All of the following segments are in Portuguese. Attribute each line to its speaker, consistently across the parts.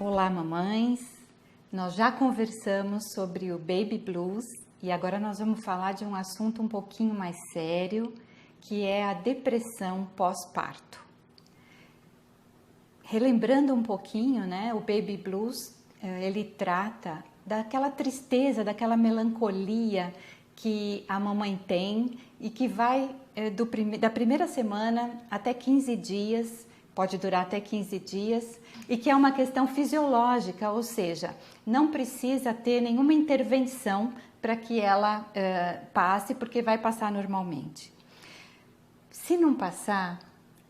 Speaker 1: Olá, mamães! Nós já conversamos sobre o Baby Blues e agora nós vamos falar de um assunto um pouquinho mais sério, que é a depressão pós-parto. Relembrando um pouquinho, né, o Baby Blues, ele trata daquela tristeza, daquela melancolia que a mamãe tem e que vai da primeira semana até 15 dias, pode durar até 15 dias, e que é uma questão fisiológica, ou seja, não precisa ter nenhuma intervenção para que ela passe, porque vai passar normalmente. Se não passar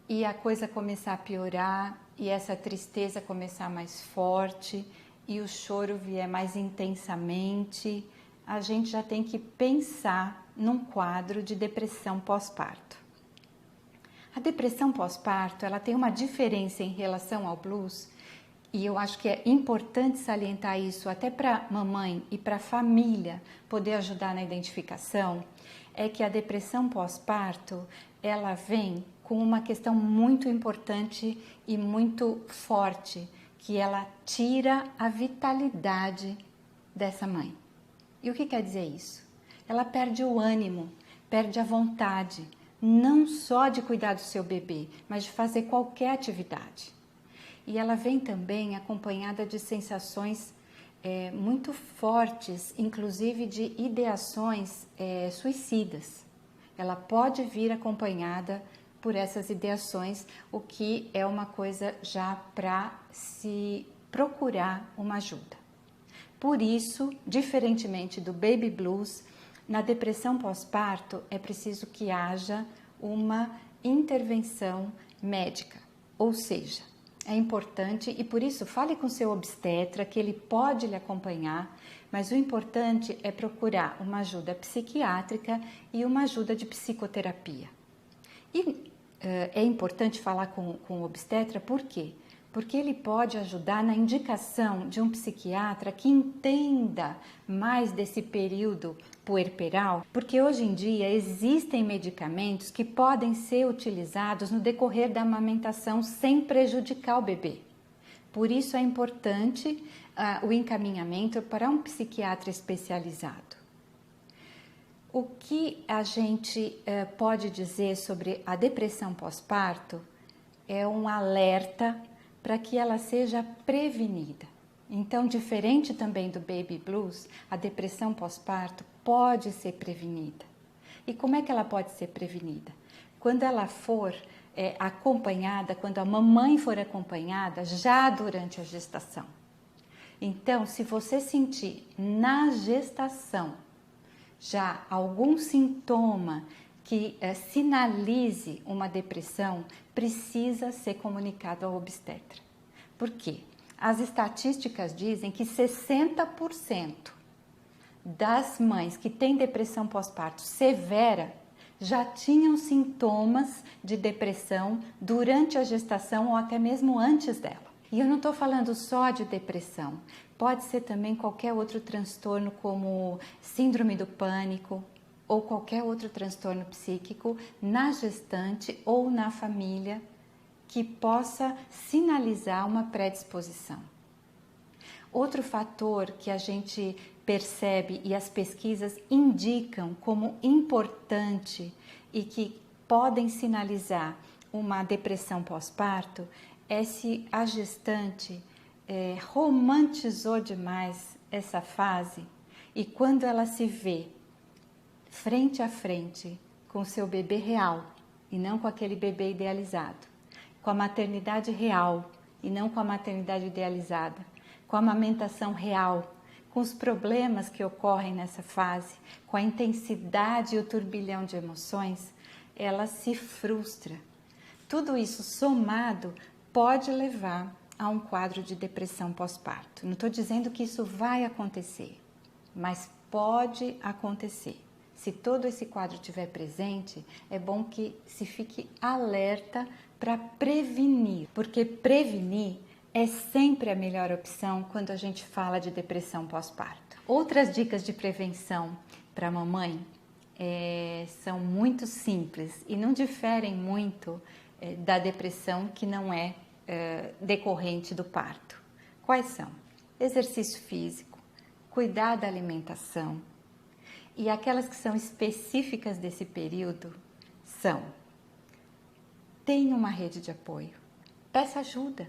Speaker 1: e a coisa começar a piorar e essa tristeza começar mais forte e o choro vier mais intensamente, a gente já tem que pensar num quadro de depressão pós-parto. A depressão pós-parto, ela tem uma diferença em relação ao blues, e eu acho que é importante salientar isso até para a mamãe e para a família poder ajudar na identificação, é que a depressão pós-parto, ela vem com uma questão muito importante e muito forte, que ela tira a vitalidade dessa mãe. E o que quer dizer isso? Ela perde o ânimo, perde a vontade, não só de cuidar do seu bebê, mas de fazer qualquer atividade. E ela vem também acompanhada de sensações muito fortes, inclusive de ideações suicidas. Ela pode vir acompanhada por essas ideações, o que é uma coisa já para se procurar uma ajuda. Por isso, diferentemente do Baby Blues, na depressão pós-parto é preciso que haja uma intervenção médica, ou seja, é importante e por isso fale com seu obstetra que ele pode lhe acompanhar, mas o importante é procurar uma ajuda psiquiátrica e uma ajuda de psicoterapia. E é importante falar com o obstetra, por quê? Porque ele pode ajudar na indicação de um psiquiatra que entenda mais desse período puerperal, porque hoje em dia existem medicamentos que podem ser utilizados no decorrer da amamentação sem prejudicar o bebê. Por isso é importante o encaminhamento para um psiquiatra especializado. O que a gente pode dizer sobre a depressão pós-parto é um alerta para que ela seja prevenida. Então, diferente também do Baby Blues, a depressão pós-parto pode ser prevenida. E como é que ela pode ser prevenida? Quando ela for acompanhada, quando a mamãe for acompanhada já durante a gestação. Então, se você sentir na gestação já algum sintoma que sinalize uma depressão, precisa ser comunicado ao obstetra. Por quê? As estatísticas dizem que 60% das mães que têm depressão pós-parto severa já tinham sintomas de depressão durante a gestação ou até mesmo antes dela. E eu não estou falando só de depressão, pode ser também qualquer outro transtorno como síndrome do pânico, ou qualquer outro transtorno psíquico na gestante ou na família que possa sinalizar uma predisposição. Outro fator que a gente percebe e as pesquisas indicam como importante e que podem sinalizar uma depressão pós-parto é se a gestante romantizou demais essa fase e quando ela se vê frente a frente com o seu bebê real e não com aquele bebê idealizado, com a maternidade real e não com a maternidade idealizada, com a amamentação real, com os problemas que ocorrem nessa fase, com a intensidade e o turbilhão de emoções, ela se frustra. Tudo isso somado pode levar a um quadro de depressão pós-parto. Não estou dizendo que isso vai acontecer, mas pode acontecer. Se todo esse quadro estiver presente, é bom que se fique alerta para prevenir, porque prevenir é sempre a melhor opção quando a gente fala de depressão pós-parto. Outras dicas de prevenção para a mamãe são muito simples e não diferem muito da depressão que não é decorrente do parto. Quais são? Exercício físico, cuidar da alimentação, e aquelas que são específicas desse período são: tenha uma rede de apoio, peça ajuda,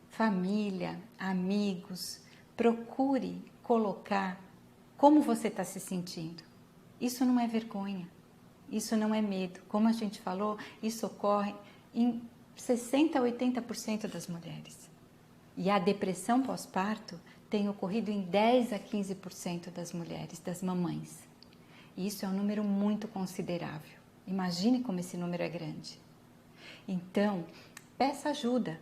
Speaker 1: família, amigos, procure colocar como você está se sentindo. Isso não é vergonha, isso não é medo. Como a gente falou, isso ocorre em 60% a 80% das mulheres. E a depressão pós-parto tem ocorrido em 10% a 15% das mulheres, das mamães. E isso é um número muito considerável. Imagine como esse número é grande. Então, peça ajuda.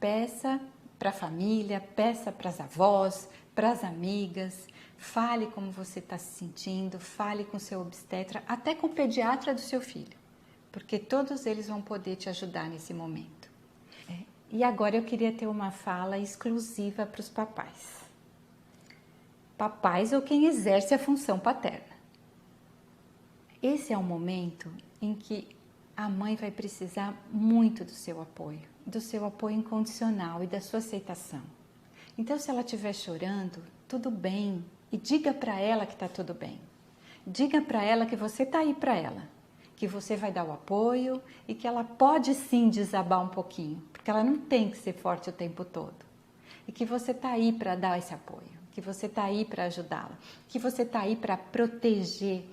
Speaker 1: Peça para a família, peça para as avós, para as amigas. Fale como você está se sentindo, fale com seu obstetra, até com o pediatra do seu filho. Porque todos eles vão poder te ajudar nesse momento. E agora eu queria ter uma fala exclusiva para os papais. Papais ou quem exerce a função paterna. Esse é um momento em que a mãe vai precisar muito do seu apoio incondicional e da sua aceitação. Então, se ela estiver chorando, tudo bem, e diga para ela que está tudo bem. Diga para ela que você está aí para ela, que você vai dar o apoio e que ela pode sim desabar um pouquinho, porque ela não tem que ser forte o tempo todo. E que você está aí para dar esse apoio, que você está aí para ajudá-la, que você está aí para proteger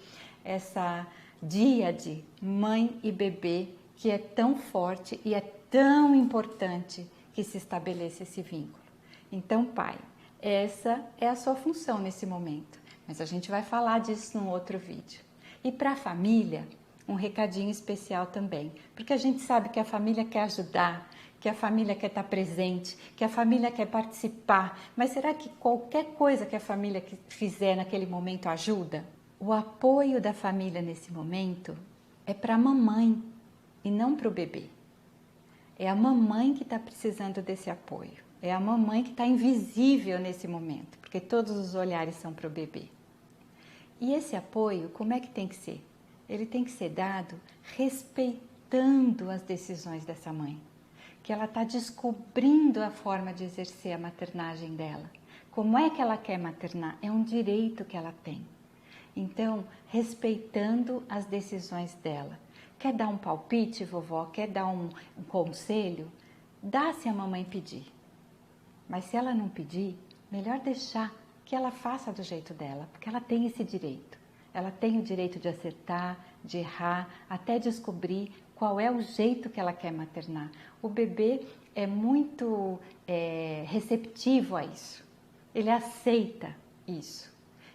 Speaker 1: essa díade mãe e bebê que é tão forte e é tão importante que se estabeleça esse vínculo. Então, pai, essa é a sua função nesse momento, mas a gente vai falar disso num outro vídeo. E para a família, um recadinho especial também, porque a gente sabe que a família quer ajudar, que a família quer estar presente, que a família quer participar, mas será que qualquer coisa que a família fizer naquele momento ajuda? O apoio da família nesse momento é para a mamãe e não para o bebê. É a mamãe que está precisando desse apoio. É a mamãe que está invisível nesse momento, porque todos os olhares são para o bebê. E esse apoio, como é que tem que ser? Ele tem que ser dado respeitando as decisões dessa mãe, que ela está descobrindo a forma de exercer a maternagem dela. Como é que ela quer maternar? É um direito que ela tem. Então, respeitando as decisões dela. Quer dar um palpite, vovó? Quer dar um conselho? Dá se a mamãe pedir. Mas se ela não pedir, melhor deixar que ela faça do jeito dela, porque ela tem esse direito. Ela tem o direito de acertar, de errar, até descobrir qual é o jeito que ela quer maternar. O bebê é muito receptivo a isso. Ele aceita isso.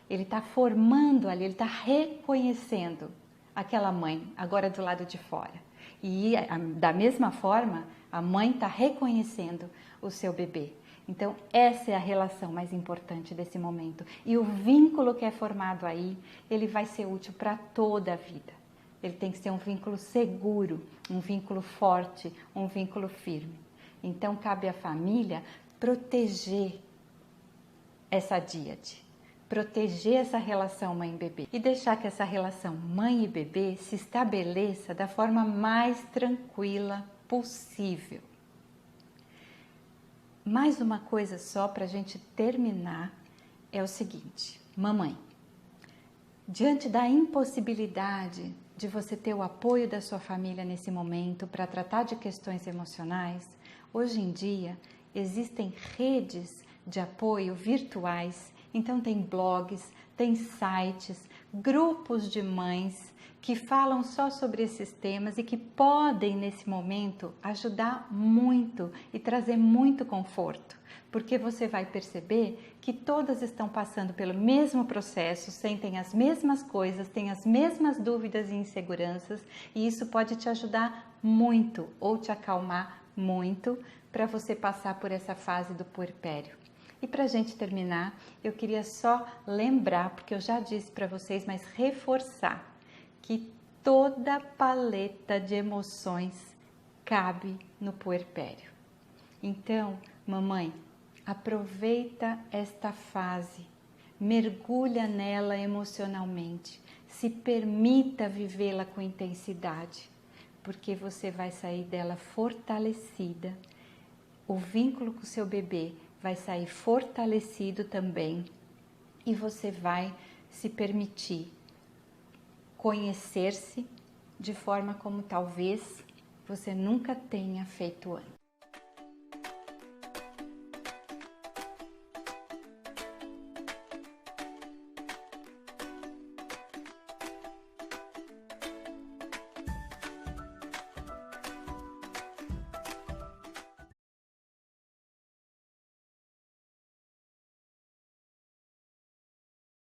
Speaker 1: Ele está formando ali, ele está reconhecendo aquela mãe, agora do lado de fora. E da mesma forma, a mãe está reconhecendo o seu bebê. Então, essa é a relação mais importante desse momento. E o vínculo que é formado aí, ele vai ser útil para toda a vida. Ele tem que ser um vínculo seguro, um vínculo forte, um vínculo firme. Então, cabe à família proteger essa díade, proteger essa relação mãe e bebê e deixar que essa relação mãe e bebê se estabeleça da forma mais tranquila possível. Mais uma coisa só para a gente terminar é o seguinte: mamãe, diante da impossibilidade de você ter o apoio da sua família nesse momento para tratar de questões emocionais, hoje em dia existem redes de apoio virtuais, então tem blogs, tem sites, grupos de mães que falam só sobre esses temas e que podem, nesse momento, ajudar muito e trazer muito conforto, porque você vai perceber que todas estão passando pelo mesmo processo, sentem as mesmas coisas, têm as mesmas dúvidas e inseguranças, e isso pode te ajudar muito ou te acalmar muito para você passar por essa fase do puerpério. E para a gente terminar, eu queria só lembrar, porque eu já disse para vocês, mas reforçar, que toda paleta de emoções cabe no puerpério. Então, mamãe, aproveita esta fase, mergulha nela emocionalmente, se permita vivê-la com intensidade, porque você vai sair dela fortalecida. O vínculo com o seu bebê vai sair fortalecido também e você vai se permitir conhecer-se de forma como talvez você nunca tenha feito antes.